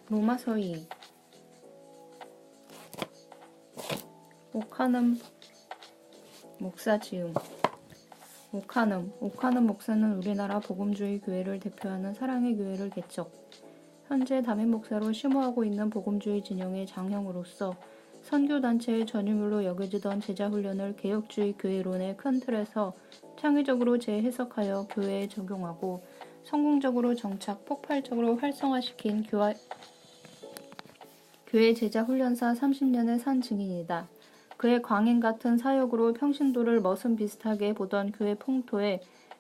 로마서 2 오카눔 목사 지음 오카눔 목사는 우리나라 복음주의 교회를 대표하는 사랑의 교회를 개척. 현재 담임 목사로 심호하고 있는 복음주의 진영의 장형으로서 선교단체의 전유물로 여겨지던 제자훈련을 개혁주의 교회론의 큰 틀에서 창의적으로 재해석하여 교회에 적용하고 성공적으로 정착, 폭발적으로 활성화시킨 교회 제자훈련사 30년의 산 증인이다. 그의 광인 같은 사역으로 평신도를 머슴 비슷하게 보던 교회 풍토에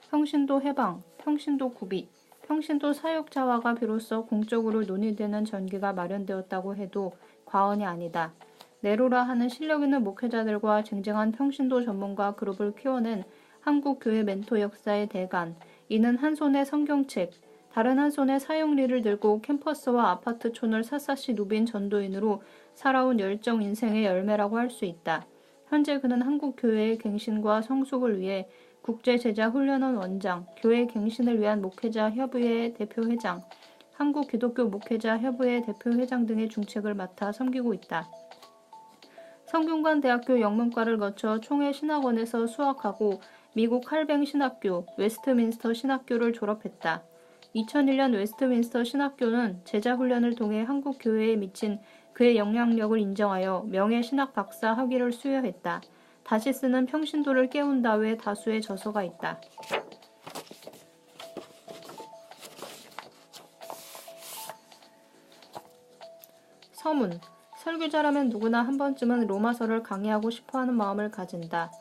평신도 해방, 평신도 구비, 평신도 사역자화가 비로소 공적으로 논의되는 전기가 마련되었다고 해도 과언이 아니다. 네로라 하는 실력 있는 목회자들과 쟁쟁한 평신도 전문가 그룹을 키워낸 한국 교회 멘토 역사의 대간, 이는 한 손에 성경책, 다른 한 손에 사용리를 들고 캠퍼스와 아파트촌을 샅샅이 누빈 전도인으로 살아온 열정 인생의 열매라고 할 수 있다. 현재 그는 한국 교회의 갱신과 성숙을 위해 국제제자훈련원 원장, 교회 갱신을 위한 목회자 협의회 대표회장, 한국 기독교 목회자 협의회 대표회장 등의 중책을 맡아 섬기고 있다. 성균관 대학교 영문과를 거쳐 총회 신학원에서 수학하고 미국 할뱅 신학교, 웨스트민스터 신학교를 졸업했다. 2001년 웨스트민스터 신학교는 제자훈련을 통해 한국 교회에 미친 그의 영향력을 인정하여 명예 신학 박사 학위를 수여했다. 다시 쓰는 평신도를 깨운다 외 다수의 저서가 있다. 서문. 설교자라면 누구나 한 번쯤은 로마서를 강의하고 싶어하는 마음을 가진다.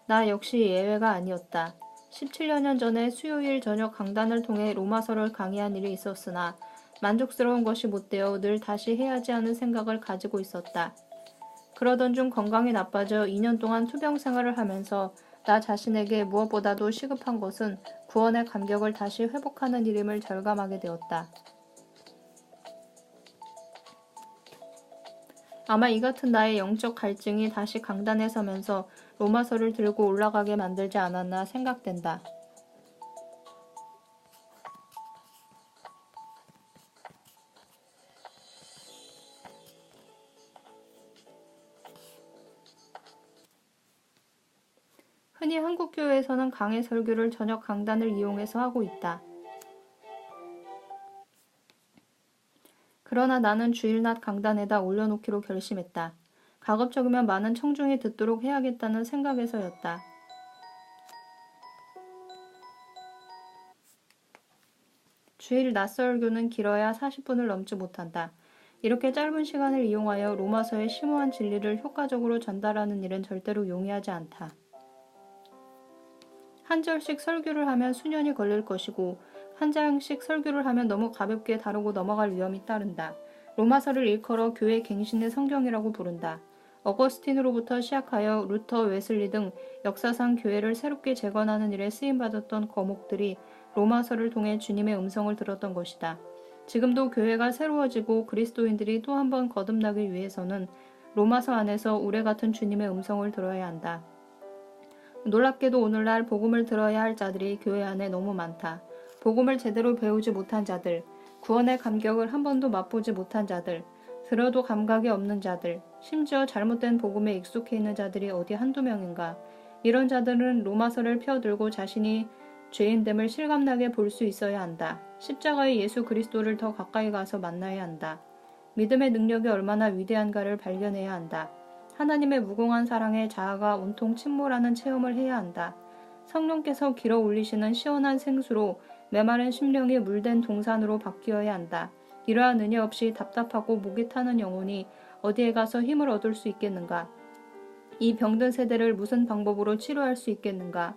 나 역시 예외가 아니었다. 17년 전에 수요일 저녁 강단을 통해 로마서를 강의한 일이 있었으나 만족스러운 것이 못되어 늘 다시 해야지 하는 생각을 가지고 있었다. 그러던 중 건강이 나빠져 2년 동안 투병 생활을 하면서 나 자신에게 무엇보다도 시급한 것은 구원의 감격을 다시 회복하는 일임을 절감하게 되었다. 아마 이 같은 나의 영적 갈증이 다시 강단에 서면서 로마서를 들고 올라가게 만들지 않았나 생각된다. 흔히 한국 교회에서는 강해 설교를 저녁 강단을 이용해서 하고 있다. 그러나 나는 주일 낮 강단에다 올려놓기로 결심했다. 가급적이면 많은 청중이 듣도록 해야겠다는 생각에서였다. 주일 낮 설교는 길어야 40분을 넘지 못한다. 이렇게 짧은 시간을 이용하여 로마서의 심오한 진리를 효과적으로 전달하는 일은 절대로 용이하지 않다. 한 절씩 설교를 하면 수년이 걸릴 것이고 한 장씩 설교를 하면 너무 가볍게 다루고 넘어갈 위험이 따른다. 로마서를 일컬어 교회 갱신의 성경이라고 부른다. 어거스틴으로부터 시작하여 루터, 웨슬리 등 역사상 교회를 새롭게 재건하는 일에 쓰임받았던 거목들이 로마서를 통해 주님의 음성을 들었던 것이다. 지금도 교회가 새로워지고 그리스도인들이 또 한 번 거듭나기 위해서는 로마서 안에서 우레 같은 주님의 음성을 들어야 한다. 놀랍게도 오늘날 복음을 들어야 할 자들이 교회 안에 너무 많다. 복음을 제대로 배우지 못한 자들, 구원의 감격을 한 번도 맛보지 못한 자들, 들어도 감각이 없는 자들, 심지어 잘못된 복음에 익숙해 있는 자들이 어디 한두 명인가. 이런 자들은 로마서를 펴들고 자신이 죄인됨을 실감나게 볼 수 있어야 한다. 십자가의 예수 그리스도를 더 가까이 가서 만나야 한다. 믿음의 능력이 얼마나 위대한가를 발견해야 한다. 하나님의 무궁한 사랑에 자아가 온통 침몰하는 체험을 해야 한다. 성령께서 길어 올리시는 시원한 생수로 메마른 심령이 물된 동산으로 바뀌어야 한다. 이러한 은혜 없이 답답하고 목이 타는 영혼이 어디에 가서 힘을 얻을 수 있겠는가? 이 병든 세대를 무슨 방법으로 치료할 수 있겠는가?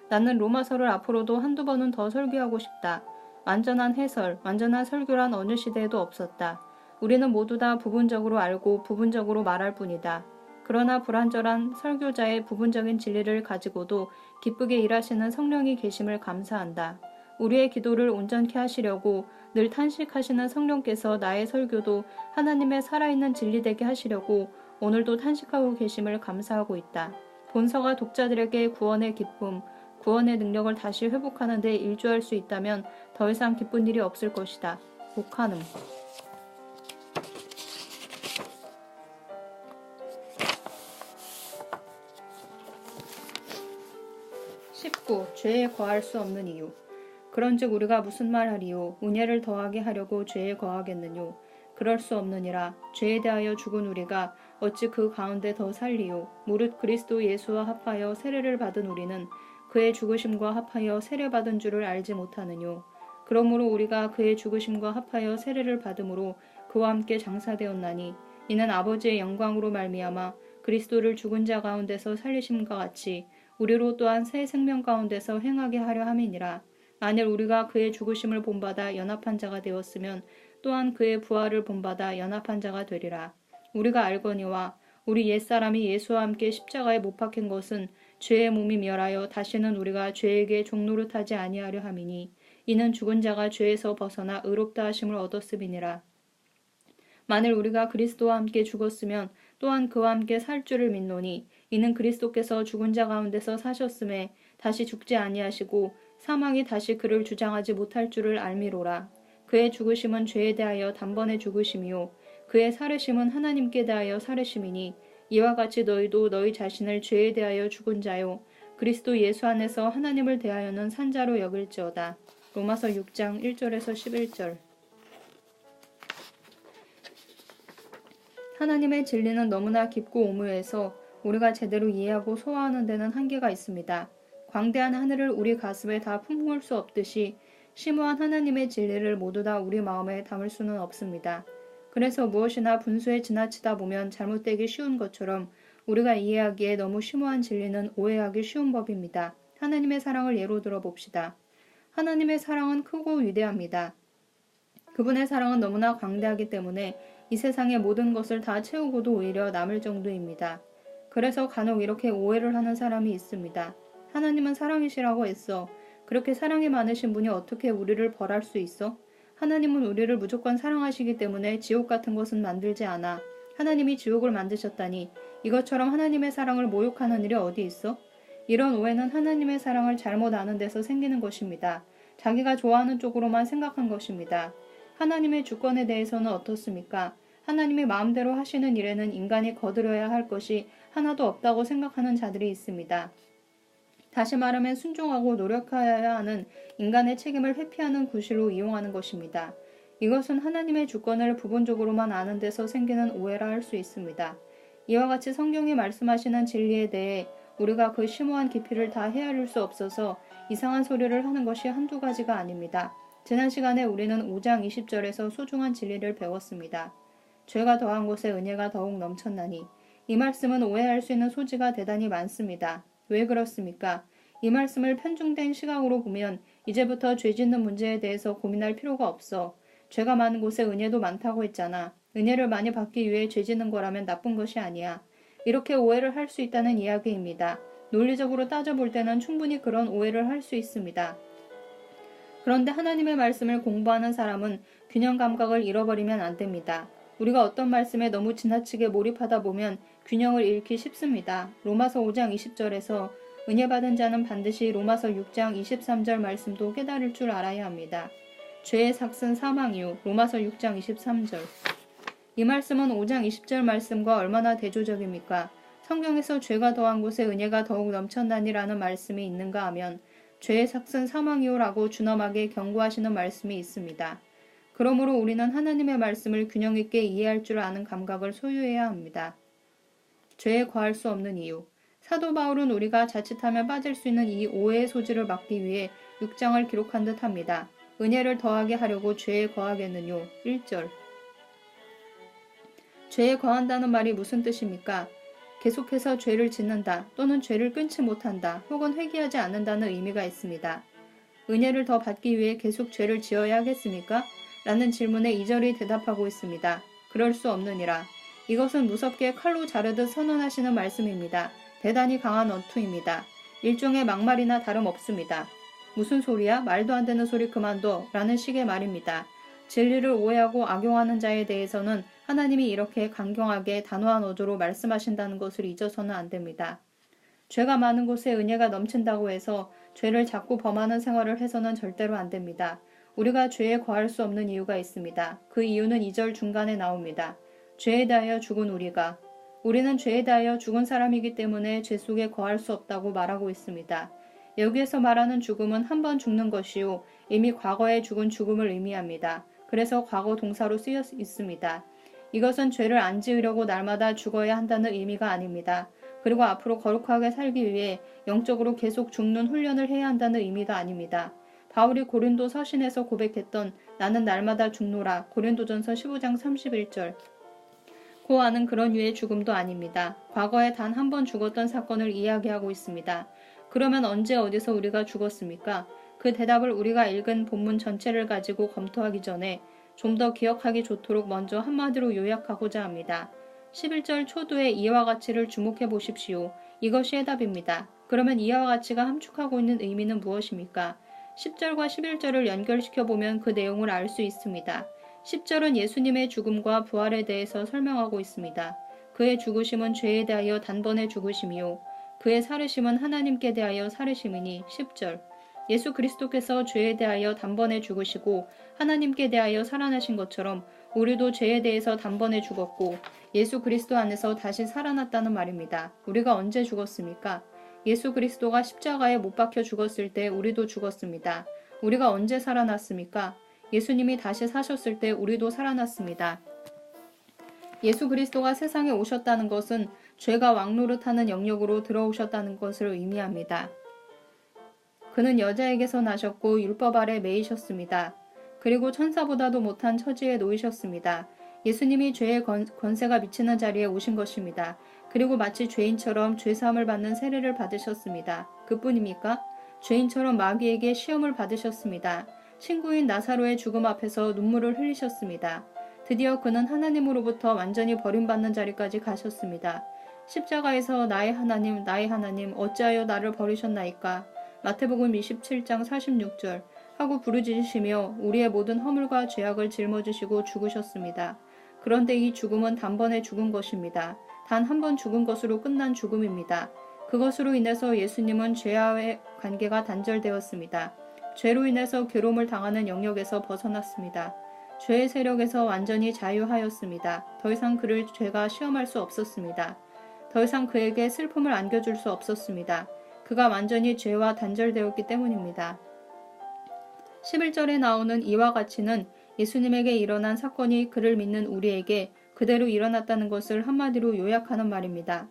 나는 로마서를 앞으로도 한두 번은 더 설교하고 싶다. 완전한 해설, 완전한 설교란 어느 시대에도 없었다. 우리는 모두 다 부분적으로 알고 부분적으로 말할 뿐이다. 그러나 불완전한 설교자의 부분적인 진리를 가지고도 기쁘게 일하시는 성령이 계심을 감사한다. 우리의 기도를 온전케 하시려고 늘 탄식하시는 성령께서 나의 설교도 하나님의 살아있는 진리 되게 하시려고 오늘도 탄식하고 계심을 감사하고 있다. 본서가 독자들에게 구원의 기쁨, 구원의 능력을 다시 회복하는 데 일조할 수 있다면 더 이상 기쁜 일이 없을 것이다. 오카눔. 19. 죄에 거할 수 없는 이유. 그런즉 우리가 무슨 말하리요? 은혜를 더하게 하려고 죄에 거하겠느뇨? 그럴 수 없느니라. 죄에 대하여 죽은 우리가 어찌 그 가운데 더 살리요? 무릇 그리스도 예수와 합하여 세례를 받은 우리는 그의 죽으심과 합하여 세례받은 줄을 알지 못하느뇨? 그러므로 우리가 그의 죽으심과 합하여 세례를 받음으로 그와 함께 장사되었나니 이는 아버지의 영광으로 말미암아 그리스도를 죽은 자 가운데서 살리심과 같이 우리로 또한 새 생명 가운데서 행하게 하려 함이니라. 만일 우리가 그의 죽으심을 본받아 연합한 자가 되었으면 또한 그의 부활을 본받아 연합한 자가 되리라. 우리가 알거니와 우리 옛사람이 예수와 함께 십자가에 못 박힌 것은 죄의 몸이 멸하여 다시는 우리가 죄에게 종노릇하지 아니하려 함이니 이는 죽은 자가 죄에서 벗어나 의롭다 하심을 얻었음이니라. 만일 우리가 그리스도와 함께 죽었으면 또한 그와 함께 살 줄을 믿노니 이는 그리스도께서 죽은 자 가운데서 사셨음에 다시 죽지 아니하시고 사망이 다시 그를 주장하지 못할 줄을 알미로라. 그의 죽으심은 죄에 대하여 단번에 죽으심이요 그의 살으심은 하나님께 대하여 살으심이니 이와 같이 너희도 너희 자신을 죄에 대하여 죽은 자요 그리스도 예수 안에서 하나님을 대하여는 산 자로 여길지어다. 로마서 6장 1절에서 11절. 하나님의 진리는 너무나 깊고 오묘해서 우리가 제대로 이해하고 소화하는 데는 한계가 있습니다. 광대한 하늘을 우리 가슴에 다 품을 수 없듯이 심오한 하나님의 진리를 모두 다 우리 마음에 담을 수는 없습니다. 그래서 무엇이나 분수에 지나치다 보면 잘못되기 쉬운 것처럼 우리가 이해하기에 너무 심오한 진리는 오해하기 쉬운 법입니다. 하나님의 사랑을 예로 들어 봅시다. 하나님의 사랑은 크고 위대합니다. 그분의 사랑은 너무나 광대하기 때문에 이 세상의 모든 것을 다 채우고도 오히려 남을 정도입니다. 그래서 간혹 이렇게 오해를 하는 사람이 있습니다. 하나님은 사랑이시라고 했어. 그렇게 사랑이 많으신 분이 어떻게 우리를 벌할 수 있어? 하나님은 우리를 무조건 사랑하시기 때문에 지옥 같은 것은 만들지 않아. 하나님이 지옥을 만드셨다니 이것처럼 하나님의 사랑을 모욕하는 일이 어디 있어? 이런 오해는 하나님의 사랑을 잘못 아는 데서 생기는 것입니다. 자기가 좋아하는 쪽으로만 생각한 것입니다. 하나님의 주권에 대해서는 어떻습니까? 하나님이 마음대로 하시는 일에는 인간이 거들어야 할 것이 하나도 없다고 생각하는 자들이 있습니다. 다시 말하면 순종하고 노력해야 하는 인간의 책임을 회피하는 구실로 이용하는 것입니다. 이것은 하나님의 주권을 부분적으로만 아는 데서 생기는 오해라 할 수 있습니다. 이와 같이 성경이 말씀하시는 진리에 대해 우리가 그 심오한 깊이를 다 헤아릴 수 없어서 이상한 소리를 하는 것이 한두 가지가 아닙니다. 지난 시간에 우리는 5장 20절에서 소중한 진리를 배웠습니다. 죄가 더한 곳에 은혜가 더욱 넘쳤나니 이 말씀은 오해할 수 있는 소지가 대단히 많습니다. 왜 그렇습니까? 이 말씀을 편중된 시각으로 보면 이제부터 죄 짓는 문제에 대해서 고민할 필요가 없어. 죄가 많은 곳에 은혜도 많다고 했잖아. 은혜를 많이 받기 위해 죄 짓는 거라면 나쁜 것이 아니야. 이렇게 오해를 할 수 있다는 이야기입니다. 논리적으로 따져볼 때는 충분히 그런 오해를 할 수 있습니다. 그런데 하나님의 말씀을 공부하는 사람은 균형 감각을 잃어버리면 안 됩니다. 우리가 어떤 말씀에 너무 지나치게 몰입하다 보면 균형을 잃기 쉽습니다. 로마서 5장 20절에서 은혜 받은 자는 반드시 로마서 6장 23절 말씀도 깨달을 줄 알아야 합니다. 죄의 삭은 사망이요. 로마서 6장 23절. 이 말씀은 5장 20절 말씀과 얼마나 대조적입니까? 성경에서 죄가 더한 곳에 은혜가 더욱 넘쳤나니라는 말씀이 있는가 하면 죄의 삭은 사망이요라고 준엄하게 경고하시는 말씀이 있습니다. 그러므로 우리는 하나님의 말씀을 균형 있게 이해할 줄 아는 감각을 소유해야 합니다. 죄에 거할 수 없는 이유. 사도 바울은 우리가 자칫하면 빠질 수 있는 이 오해의 소지를 막기 위해 6장을 기록한 듯 합니다. 은혜를 더하게 하려고 죄에 거하겠느뇨. 1절. 죄에 거한다는 말이 무슨 뜻입니까? 계속해서 죄를 짓는다 또는 죄를 끊지 못한다 혹은 회개하지 않는다는 의미가 있습니다. 은혜를 더 받기 위해 계속 죄를 지어야 하겠습니까? 라는 질문에 2절이 대답하고 있습니다. 그럴 수 없느니라. 이것은 무섭게 칼로 자르듯 선언하시는 말씀입니다. 대단히 강한 언투입니다. 일종의 막말이나 다름없습니다. 무슨 소리야? 말도 안 되는 소리 그만둬 라는 식의 말입니다. 진리를 오해하고 악용하는 자에 대해서는 하나님이 이렇게 강경하게 단호한 어조로 말씀하신다는 것을 잊어서는 안 됩니다. 죄가 많은 곳에 은혜가 넘친다고 해서 죄를 자꾸 범하는 생활을 해서는 절대로 안 됩니다. 우리가 죄에 거할 수 없는 이유가 있습니다. 그 이유는 2절 중간에 나옵니다. 죄에 대하여 죽은 우리는 죄에 대하여 죽은 사람이기 때문에 죄 속에 거할 수 없다고 말하고 있습니다. 여기에서 말하는 죽음은 한 번 죽는 것이요 이미 과거에 죽은 죽음을 의미합니다. 그래서 과거 동사로 쓰여 있습니다. 이것은 죄를 안 지으려고 날마다 죽어야 한다는 의미가 아닙니다. 그리고 앞으로 거룩하게 살기 위해 영적으로 계속 죽는 훈련을 해야 한다는 의미도 아닙니다. 바울이 고린도 서신에서 고백했던 나는 날마다 죽노라 고린도전서 15장 31절 고아는 그런 유의 죽음도 아닙니다. 과거에 단 한 번 죽었던 사건을 이야기하고 있습니다. 그러면 언제 어디서 우리가 죽었습니까? 그 대답을 우리가 읽은 본문 전체를 가지고 검토하기 전에 좀 더 기억하기 좋도록 먼저 한마디로 요약하고자 합니다. 11절 초두의 이와 같이를 주목해 보십시오. 이것이 해답입니다. 그러면 이와 같이가 함축하고 있는 의미는 무엇입니까? 10절과 11절을 연결시켜 보면 그 내용을 알 수 있습니다. 10절은 예수님의 죽음과 부활에 대해서 설명하고 있습니다. 그의 죽으심은 죄에 대하여 단번에 죽으심이요 그의 살으심은 하나님께 대하여 살으심이니 10절 예수 그리스도께서 죄에 대하여 단번에 죽으시고 하나님께 대하여 살아나신 것처럼 우리도 죄에 대해서 단번에 죽었고 예수 그리스도 안에서 다시 살아났다는 말입니다. 우리가 언제 죽었습니까? 예수 그리스도가 십자가에 못 박혀 죽었을 때 우리도 죽었습니다. 우리가 언제 살아났습니까? 예수님이 다시 사셨을 때 우리도 살아났습니다. 예수 그리스도가 세상에 오셨다는 것은 죄가 왕노릇하는 영역으로 들어오셨다는 것을 의미합니다. 그는 여자에게서 나셨고 율법 아래 매이셨습니다. 그리고 천사보다도 못한 처지에 놓이셨습니다. 예수님이 죄의 권세가 미치는 자리에 오신 것입니다. 그리고 마치 죄인처럼 죄사함을 받는 세례를 받으셨습니다. 그뿐입니까? 죄인처럼 마귀에게 시험을 받으셨습니다. 친구인 나사로의 죽음 앞에서 눈물을 흘리셨습니다. 드디어 그는 하나님으로부터 완전히 버림받는 자리까지 가셨습니다. 십자가에서 나의 하나님 어찌하여 나를 버리셨나이까? 마태복음 27장 46절 하고 부르짖으시며 우리의 모든 허물과 죄악을 짊어지시고 죽으셨습니다. 그런데 이 죽음은 단번에 죽은 것입니다. 단 한 번 죽은 것으로 끝난 죽음입니다. 그것으로 인해서 예수님은 죄와의 관계가 단절되었습니다. 죄로 인해서 괴로움을 당하는 영역에서 벗어났습니다. 죄의 세력에서 완전히 자유하였습니다. 더 이상 그를 죄가 시험할 수 없었습니다. 더 이상 그에게 슬픔을 안겨줄 수 없었습니다. 그가 완전히 죄와 단절되었기 때문입니다. 11절에 나오는 이와 같이는 예수님에게 일어난 사건이 그를 믿는 우리에게 그대로 일어났다는 것을 한마디로 요약하는 말입니다.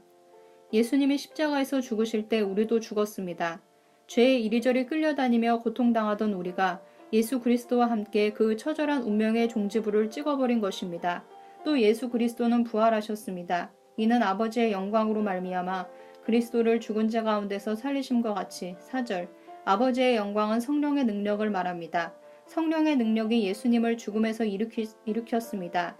예수님이 십자가에서 죽으실 때 우리도 죽었습니다. 죄에 이리저리 끌려다니며 고통당하던 우리가 예수 그리스도와 함께 그 처절한 운명의 종지부를 찍어버린 것입니다. 또 예수 그리스도는 부활하셨습니다. 이는 아버지의 영광으로 말미암아 그리스도를 죽은 자 가운데서 살리심과 같이 4절 아버지의 영광은 성령의 능력을 말합니다. 성령의 능력이 예수님을 죽음에서 일으켰습니다.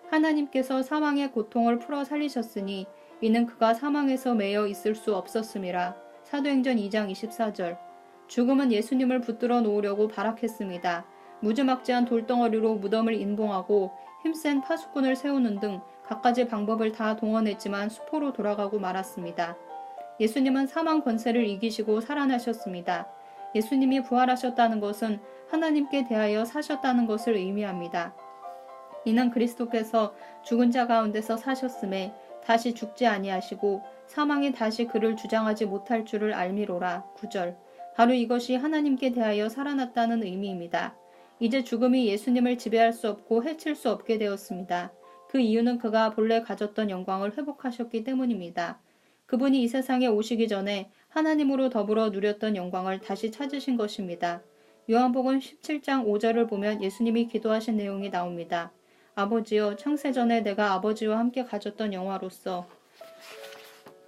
하나님께서 사망의 고통을 풀어 살리셨으니 이는 그가 사망에서 매여 있을 수 없었음이라. 사도행전 2장 24절 죽음은 예수님을 붙들어 놓으려고 발악했습니다. 무지막지한 돌덩어리로 무덤을 인봉하고 힘센 파수꾼을 세우는 등 갖가지 방법을 다 동원했지만 수포로 돌아가고 말았습니다. 예수님은 사망 권세를 이기시고 살아나셨습니다. 예수님이 부활하셨다는 것은 하나님께 대하여 사셨다는 것을 의미합니다. 이는 그리스도께서 죽은 자 가운데서 사셨음에 다시 죽지 아니하시고 사망이 다시 그를 주장하지 못할 줄을 알미로라. 9절 바로 이것이 하나님께 대하여 살아났다는 의미입니다. 이제 죽음이 예수님을 지배할 수 없고 해칠 수 없게 되었습니다. 그 이유는 그가 본래 가졌던 영광을 회복하셨기 때문입니다. 그분이 이 세상에 오시기 전에 하나님으로 더불어 누렸던 영광을 다시 찾으신 것입니다. 요한복음 17장 5절을 보면 예수님이 기도하신 내용이 나옵니다. 아버지여 창세전에 내가 아버지와 함께 가졌던 영화로서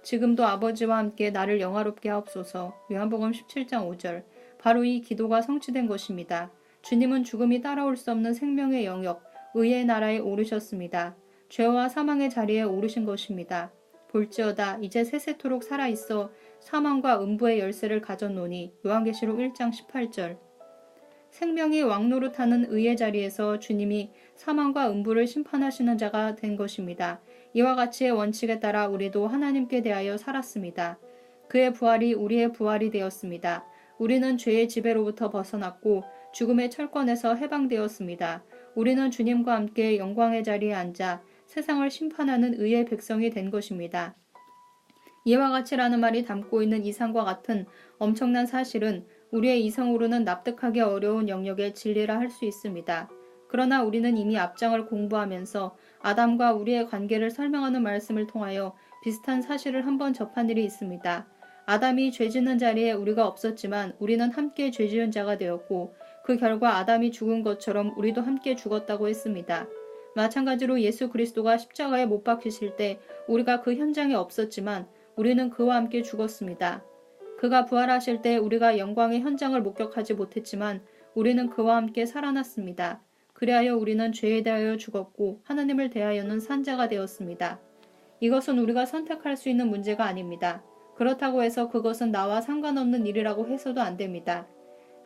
지금도 아버지와 함께 나를 영화롭게 하옵소서. 요한복음 17장 5절 바로 이 기도가 성취된 것입니다. 주님은 죽음이 따라올 수 없는 생명의 영역, 의의 나라에 오르셨습니다. 죄와 사망의 자리에 오르신 것입니다. 볼지어다 이제 세세토록 살아있어 사망과 음부의 열쇠를 가졌노니 요한계시록 1장 18절 생명이 왕노릇하는 의의 자리에서 주님이 사망과 음부를 심판하시는 자가 된 것입니다. 이와 같이의 원칙에 따라 우리도 하나님께 대하여 살았습니다. 그의 부활이 우리의 부활이 되었습니다. 우리는 죄의 지배로부터 벗어났고 죽음의 철권에서 해방되었습니다. 우리는 주님과 함께 영광의 자리에 앉아 세상을 심판하는 의의 백성이 된 것입니다. 이와 같이라는 말이 담고 있는 이상과 같은 엄청난 사실은 우리의 이성으로는 납득하기 어려운 영역의 진리라 할 수 있습니다. 그러나 우리는 이미 앞장을 공부하면서 아담과 우리의 관계를 설명하는 말씀을 통하여 비슷한 사실을 한번 접한 일이 있습니다. 아담이 죄 짓는 자리에 우리가 없었지만 우리는 함께 죄 지은 자가 되었고 그 결과 아담이 죽은 것처럼 우리도 함께 죽었다고 했습니다. 마찬가지로 예수 그리스도가 십자가에 못 박히실 때 우리가 그 현장에 없었지만 우리는 그와 함께 죽었습니다. 그가 부활하실 때 우리가 영광의 현장을 목격하지 못했지만 우리는 그와 함께 살아났습니다. 그리하여 우리는 죄에 대하여 죽었고 하나님을 대하여는 산 자가 되었습니다. 이것은 우리가 선택할 수 있는 문제가 아닙니다. 그렇다고 해서 그것은 나와 상관없는 일이라고 해서도 안 됩니다.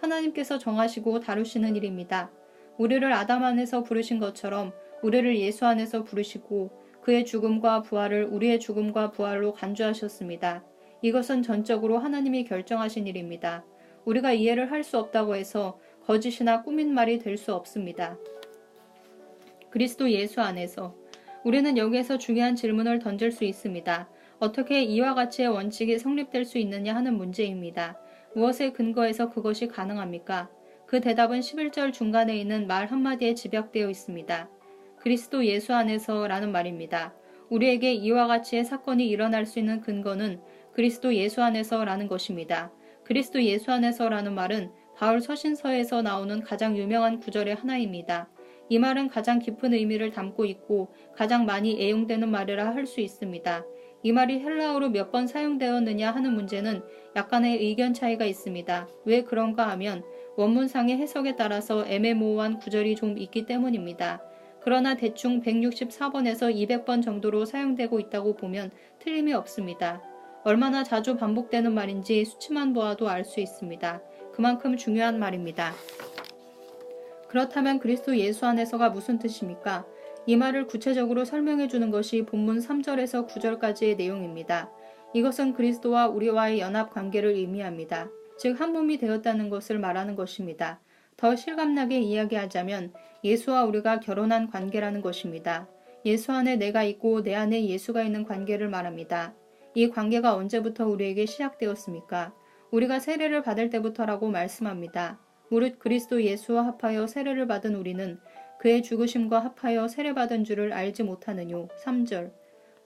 하나님께서 정하시고 다루시는 일입니다. 우리를 아담 안에서 부르신 것처럼 우리를 예수 안에서 부르시고 그의 죽음과 부활을 우리의 죽음과 부활로 간주하셨습니다. 이것은 전적으로 하나님이 결정하신 일입니다. 우리가 이해를 할 수 없다고 해서 거짓이나 꾸민 말이 될 수 없습니다. 그리스도 예수 안에서 우리는 여기에서 중요한 질문을 던질 수 있습니다. 어떻게 이와 같이의 원칙이 성립될 수 있느냐 하는 문제입니다. 무엇에 근거해서 그것이 가능합니까? 그 대답은 11절 중간에 있는 말 한마디에 집약되어 있습니다. 그리스도 예수 안에서 라는 말입니다. 우리에게 이와 같이의 사건이 일어날 수 있는 근거는 그리스도 예수 안에서 라는 것입니다. 그리스도 예수 안에서 라는 말은 바울 서신서에서 나오는 가장 유명한 구절의 하나입니다. 이 말은 가장 깊은 의미를 담고 있고 가장 많이 애용되는 말이라 할 수 있습니다. 이 말이 헬라어로 몇 번 사용되었느냐 하는 문제는 약간의 의견 차이가 있습니다. 왜 그런가 하면 원문상의 해석에 따라서 애매모호한 구절이 좀 있기 때문입니다. 그러나 대충 164번에서 200번 정도로 사용되고 있다고 보면 틀림이 없습니다. 얼마나 자주 반복되는 말인지 수치만 보아도 알 수 있습니다. 그만큼 중요한 말입니다. 그렇다면 그리스도 예수 안에서가 무슨 뜻입니까? 이 말을 구체적으로 설명해 주는 것이 본문 3절에서 9절까지의 내용입니다. 이것은 그리스도와 우리와의 연합 관계를 의미합니다. 즉 한 몸이 되었다는 것을 말하는 것입니다. 더 실감나게 이야기하자면 예수와 우리가 결혼한 관계라는 것입니다. 예수 안에 내가 있고 내 안에 예수가 있는 관계를 말합니다. 이 관계가 언제부터 우리에게 시작되었습니까? 우리가 세례를 받을 때부터라고 말씀합니다. 무릇 그리스도 예수와 합하여 세례를 받은 우리는 그의 죽으심과 합하여 세례받은 줄을 알지 못하느뇨. 3절.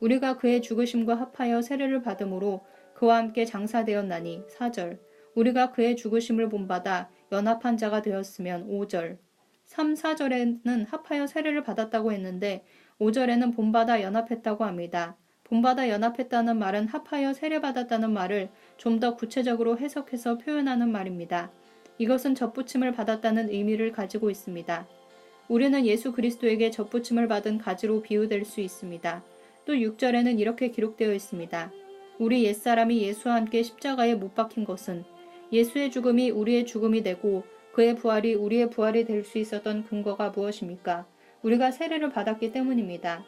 우리가 그의 죽으심과 합하여 세례를 받음으로 그와 함께 장사되었나니. 4절. 우리가 그의 죽으심을 본받아 연합한 자가 되었으면. 5절. 3, 4절에는 합하여 세례를 받았다고 했는데 5절에는 본받아 연합했다고 합니다. 본받아 연합했다는 말은 합하여 세례받았다는 말을 좀 더 구체적으로 해석해서 표현하는 말입니다. 이것은 접붙임을 받았다는 의미를 가지고 있습니다. 우리는 예수 그리스도에게 접붙임을 받은 가지로 비유될 수 있습니다. 또 6절에는 이렇게 기록되어 있습니다. 우리 옛사람이 예수와 함께 십자가에 못 박힌 것은 예수의 죽음이 우리의 죽음이 되고 그의 부활이 우리의 부활이 될 수 있었던 근거가 무엇입니까? 우리가 세례를 받았기 때문입니다.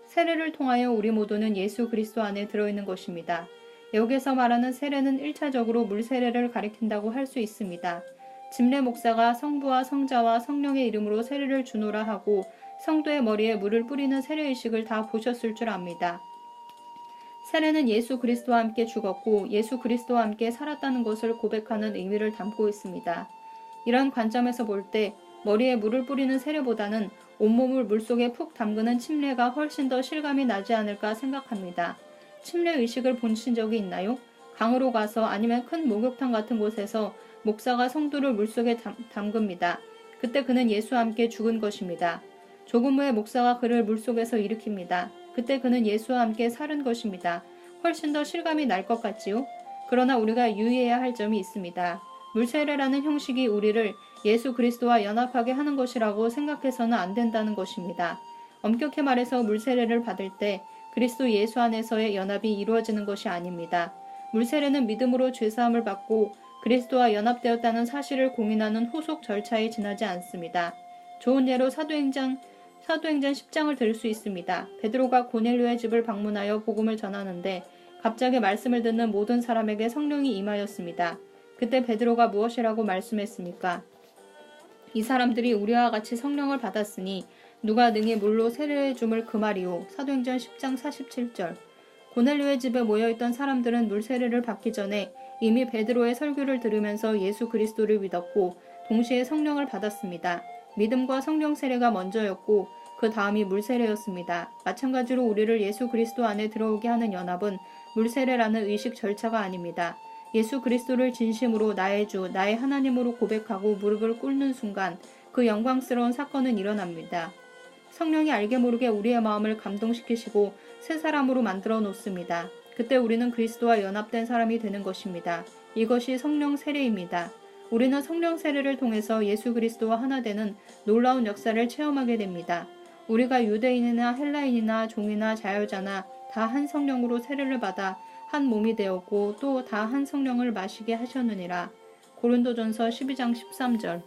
세례를 통하여 우리 모두는 예수 그리스도 안에 들어있는 것입니다. 여기서 말하는 세례는 1차적으로 물세례를 가리킨다고 할 수 있습니다. 집례 목사가 성부와 성자와 성령의 이름으로 세례를 주노라 하고 성도의 머리에 물을 뿌리는 세례의식을 다 보셨을 줄 압니다. 세례는 예수 그리스도와 함께 죽었고 예수 그리스도와 함께 살았다는 것을 고백하는 의미를 담고 있습니다. 이런 관점에서 볼 때 머리에 물을 뿌리는 세례보다는 온몸을 물속에 푹 담그는 침례가 훨씬 더 실감이 나지 않을까 생각합니다. 침례 의식을 보신 적이 있나요? 강으로 가서 아니면 큰 목욕탕 같은 곳에서 목사가 성도를 물속에 담급니다. 그때 그는 예수와 함께 죽은 것입니다. 조금 후에 목사가 그를 물속에서 일으킵니다. 그때 그는 예수와 함께 살은 것입니다. 훨씬 더 실감이 날 것 같지요? 그러나 우리가 유의해야 할 점이 있습니다. 물세례라는 형식이 우리를 예수 그리스도와 연합하게 하는 것이라고 생각해서는 안 된다는 것입니다. 엄격히 말해서 물세례를 받을 때 그리스도 예수 안에서의 연합이 이루어지는 것이 아닙니다. 물세례는 믿음으로 죄사함을 받고 그리스도와 연합되었다는 사실을 공인하는 후속 절차에 지나지 않습니다. 좋은 예로 사도행전 10장을 들 수 있습니다. 베드로가 고넬료의 집을 방문하여 복음을 전하는데 갑자기 말씀을 듣는 모든 사람에게 성령이 임하였습니다. 그때 베드로가 무엇이라고 말씀했습니까? 이 사람들이 우리와 같이 성령을 받았으니 누가 능히 물로 세례해 줌을 그 말이요. 사도행전 10장 47절. 고넬료의 집에 모여있던 사람들은 물세례를 받기 전에 이미 베드로의 설교를 들으면서 예수 그리스도를 믿었고 동시에 성령을 받았습니다. 믿음과 성령 세례가 먼저였고 그 다음이 물세례였습니다. 마찬가지로 우리를 예수 그리스도 안에 들어오게 하는 연합은 물세례라는 의식 절차가 아닙니다. 예수 그리스도를 진심으로 나의 주, 나의 하나님으로 고백하고 무릎을 꿇는 순간 그 영광스러운 사건은 일어납니다. 성령이 알게 모르게 우리의 마음을 감동시키시고 새 사람으로 만들어 놓습니다. 그때 우리는 그리스도와 연합된 사람이 되는 것입니다. 이것이 성령 세례입니다. 우리는 성령 세례를 통해서 예수 그리스도와 하나 되는 놀라운 역사를 체험하게 됩니다. 우리가 유대인이나 헬라인이나 종이나 자유자나 다 한 성령으로 세례를 받아 한 몸이 되었고 또 다 한 성령을 마시게 하셨느니라. 고린도전서 12장 13절.